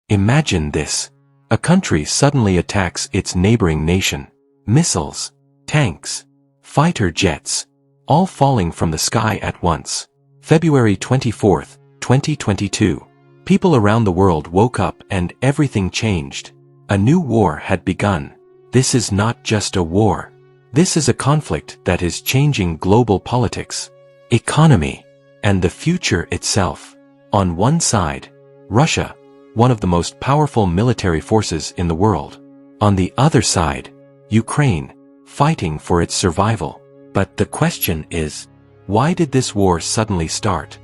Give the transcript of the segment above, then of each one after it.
Imagine this. A country suddenly attacks its neighboring nation. Missiles, tanks, fighter jets, all falling from the sky at once. February 24, 2022. People around the world woke up and everything changed. A new war had begun. This is not just a war. This is a conflict that is changing global politics, economy, and the future itself. On one side, Russia, one of the most powerful military forces in the world. On the other side, Ukraine, fighting for its survival. But the question is, why did this war suddenly start?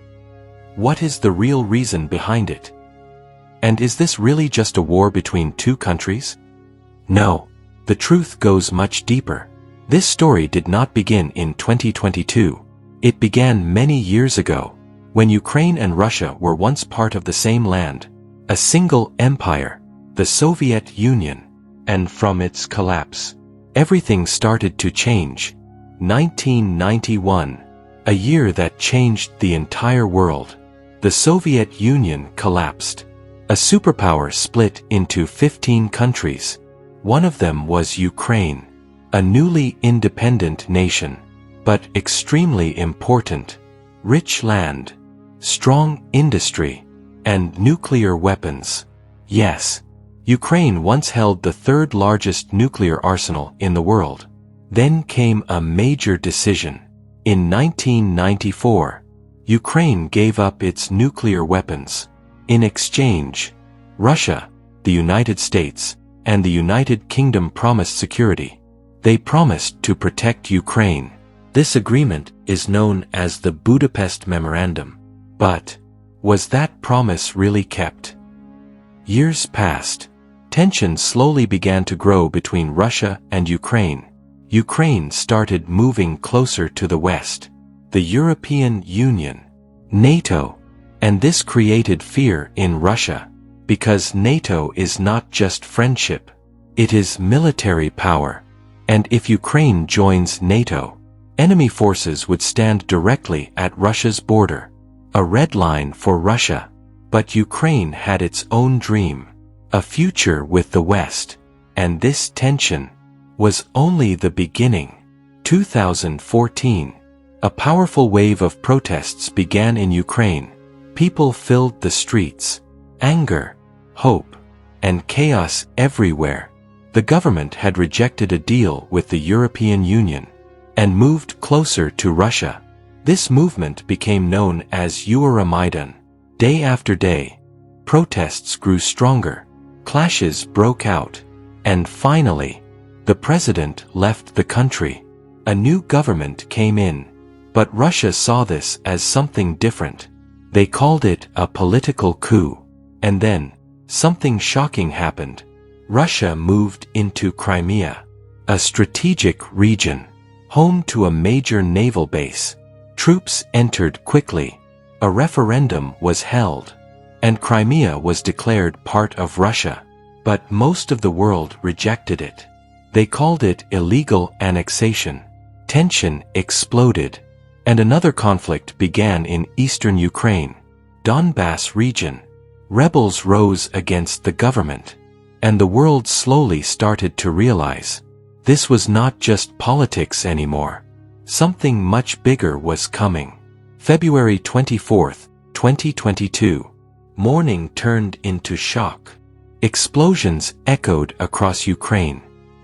What is the real reason behind it? And is this really just a war between two countries? No, the truth goes much deeper. This story did not begin in 2022. It began many years ago, when Ukraine and Russia were once part of the same land, a single empire, the Soviet Union. And from its collapse, everything started to change. 1991, a year that changed the entire world. The Soviet Union collapsed. A superpower split into 15 countries. One of them was Ukraine, a newly independent nation, but extremely important. Rich land, strong industry, and nuclear weapons. Yes, Ukraine once held the third largest nuclear arsenal in the world. Then came a major decision. In 1994, Ukraine gave up its nuclear weapons. In exchange, Russia, the United States, and the United Kingdom promised security. They promised to protect Ukraine. This agreement is known as the Budapest Memorandum. But was that promise really kept? Years passed. Tension slowly began to grow between Russia and Ukraine. Ukraine started moving closer to the West, the European Union, NATO, and this created fear in Russia, because NATO is not just friendship, it is military power. And if Ukraine joins NATO, enemy forces would stand directly at Russia's border, a red line for Russia. But Ukraine had its own dream, a future with the West, and this tension was only the beginning. 2014, a powerful wave of protests began in Ukraine. People filled the streets, anger, hope, and chaos everywhere. The government had rejected a deal with the European Union and moved closer to Russia. This movement became known as Euromaidan. Day after day, protests grew stronger, clashes broke out, and finally, the president left the country. A new government came in, but Russia saw this as something different. They called it a political coup. And then, something shocking happened. Russia moved into Crimea, a strategic region, home to a major naval base. Troops entered quickly. A referendum was held, and Crimea was declared part of Russia. But most of the world rejected it. They called it illegal annexation. Tension exploded, and another conflict began in eastern Ukraine, Donbass region. Rebels rose against the government, and the world slowly started to realize this was not just politics anymore. Something much bigger was coming. February 24, 2022. Morning turned into shock. Explosions echoed across Ukraine.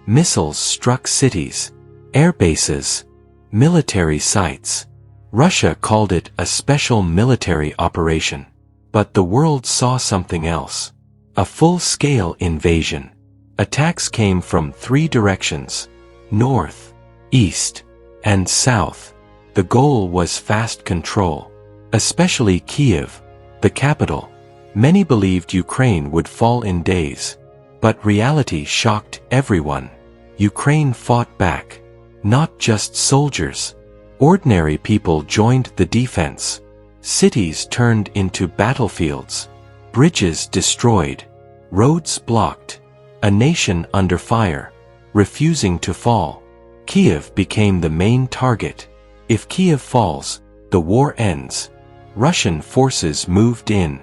Missiles struck cities, air bases, military sites. Russia called it a special military operation. But the world saw something else. A full-scale invasion. Attacks came from three directions: north, east, and south. The goal was fast control, especially Kyiv, the capital. Many believed Ukraine would fall in days, but reality shocked everyone. Ukraine fought back. Not just soldiers. Ordinary people joined the defense. Cities turned into battlefields. Bridges destroyed. Roads blocked. A nation under fire, refusing to fall. Kyiv became the main target. If Kyiv falls, the war ends. Russian forces moved in.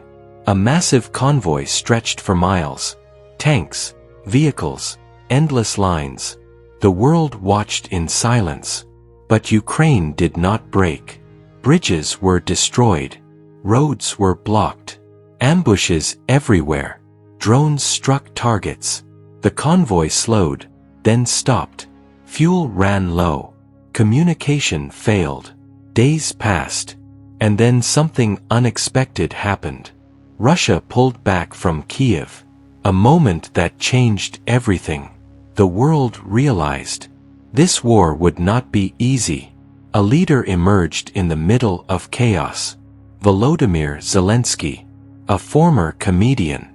A massive convoy stretched for miles. Tanks, vehicles, endless lines. The world watched in silence. But Ukraine did not break. Bridges were destroyed. Roads were blocked. Ambushes everywhere. Drones struck targets. The convoy slowed, then stopped. Fuel ran low. Communication failed. Days passed. And then something unexpected happened. Russia pulled back from Kyiv. A moment that changed everything. The world realized this war would not be easy. A leader emerged in the middle of chaos. Volodymyr Zelensky, a former comedian,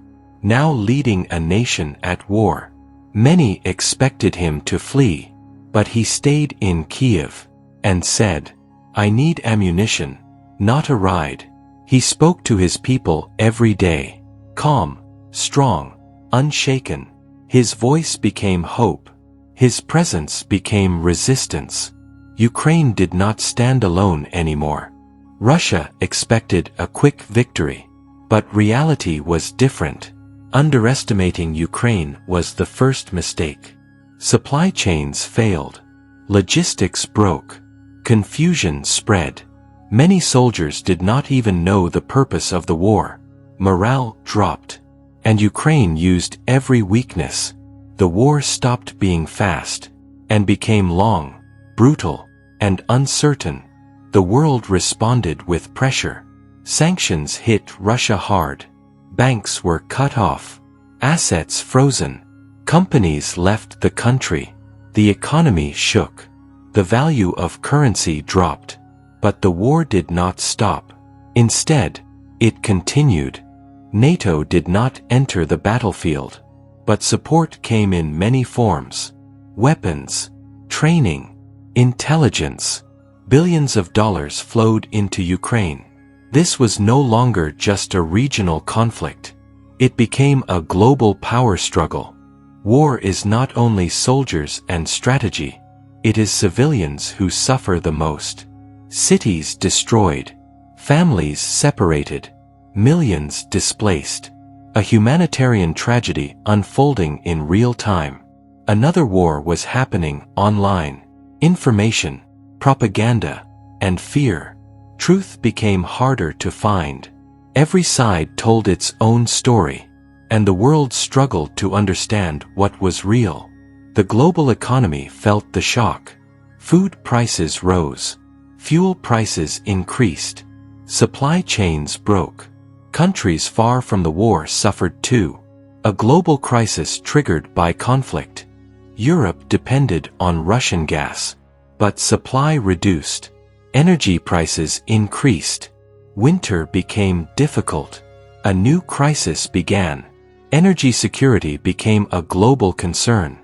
now leading a nation at war. Many expected him to flee, but he stayed in Kyiv and said, "I need ammunition, not a ride." He spoke to his people every day, calm, strong, unshaken. His voice became hope. His presence became resistance. Ukraine did not stand alone anymore. Russia expected a quick victory. But reality was different. Underestimating Ukraine was the first mistake. Supply chains failed. Logistics broke. Confusion spread. Many soldiers did not even know the purpose of the war. Morale dropped. And Ukraine used every weakness. The war stopped being fast and became long, brutal, and uncertain. The world responded with pressure. Sanctions hit Russia hard. Banks were cut off. Assets frozen. Companies left the country. The economy shook. The value of currency dropped. But the war did not stop. Instead, it continued. NATO did not enter the battlefield. But support came in many forms. Weapons, training, intelligence. Billions of dollars flowed into Ukraine. This was no longer just a regional conflict. It became a global power struggle. War is not only soldiers and strategy. It is civilians who suffer the most. Cities destroyed. Families separated. Millions displaced. A humanitarian tragedy unfolding in real time. Another war was happening online. Information, propaganda, and fear. Truth became harder to find. Every side told its own story, and the world struggled to understand what was real. The global economy felt the shock. Food prices rose. Fuel prices increased. Supply chains broke. Countries far from the war suffered too. A global crisis triggered by conflict. Europe depended on Russian gas. But supply reduced. Energy prices increased. Winter became difficult. A new crisis began. Energy security became a global concern.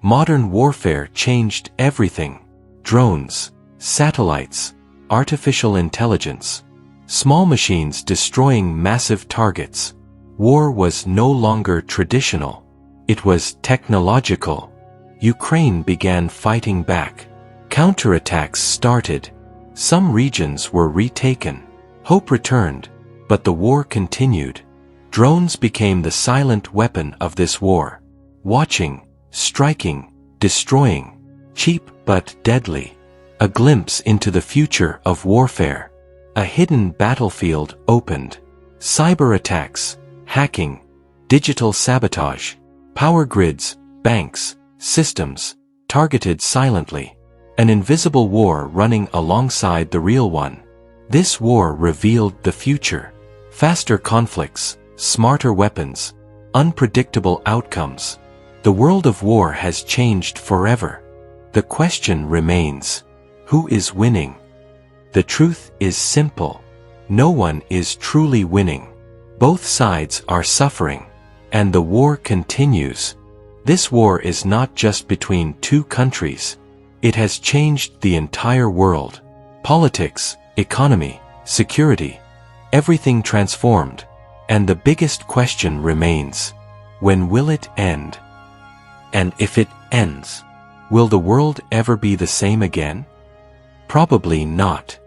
Modern warfare changed everything. Drones, satellites, artificial intelligence. Small machines destroying massive targets. War was no longer traditional. It was technological. Ukraine began fighting back. Counterattacks started. Some regions were retaken. Hope returned, but the war continued. Drones became the silent weapon of this war. Watching, striking, destroying. Cheap but deadly. A glimpse into the future of warfare. A hidden battlefield opened. Cyber attacks, hacking, digital sabotage, power grids, banks, systems, targeted silently. An invisible war running alongside the real one. This war revealed the future. Faster conflicts, smarter weapons, unpredictable outcomes. The world of war has changed forever. The question remains, who is winning? The truth is simple. No one is truly winning. Both sides are suffering, and the war continues. This war is not just between two countries. It has changed the entire world. Politics, economy, security, everything transformed. And the biggest question remains, when will it end? And if it ends, will the world ever be the same again? Probably not.